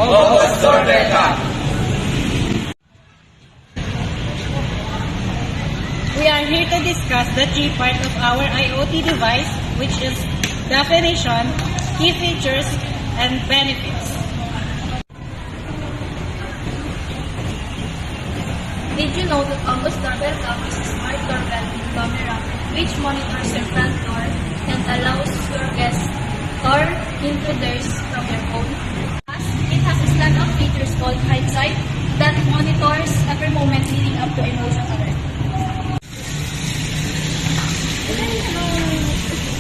August doorbell cam. We are here to discuss the key part of our IoT device, which is definition, key features, and benefits. Did you know that August doorbell cam is a smart doorbell camera which monitors your front door and allows your guests or intruders from your phone? Plus, it has a set of features called hindsight that monitors every moment leading up to a motion alert.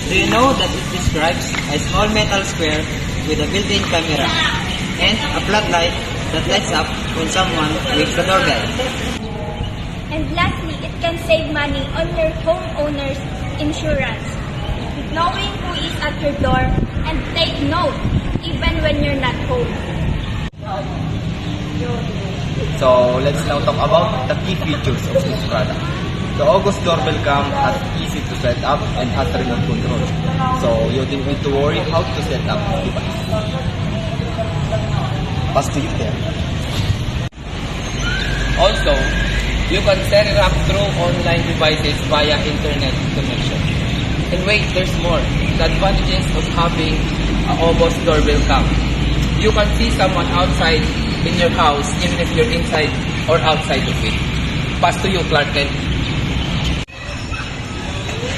Do you know that it describes a small metal square with a built-in camera and a floodlight that lights up when someone rings the doorbell? And lastly, it can save money on your homeowner's insurance, knowing who is at your door, and take note even when you're not home. So let's now talk about the key features of this product. The August doorbell cam has easy to set up and has remote control. So you don't need to worry how to set up the device. Pass to you there. Also, you can set it up through online devices via internet connection. And wait, there's more. The advantages of having an August doorbell cam. You can see someone outside in your house even if you're inside or outside of it. Pass to you, Clark Kent.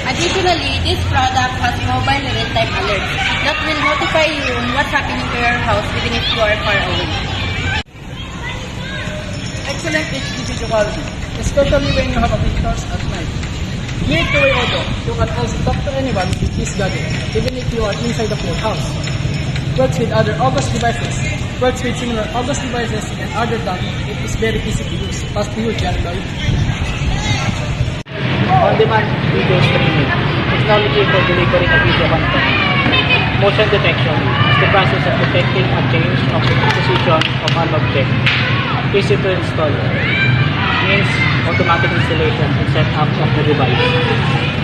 Additionally, this product has mobile real-time alerts that will notify you on what's happening to your house even if you are far away. Excellent HD video quality, especially when you have a visitors at night. Near two-way audio, you can also talk to anyone with this gadget, even if you are inside of your house. Works with other August devices. Works with similar August devices, and other than it is very easy to use. Pass to you, John Lloyd. On-demand video streaming, technology for delivering a video content. Motion detection is the process of detecting a change of the position of an object. Easy to install, means automatic installation and setup of the device.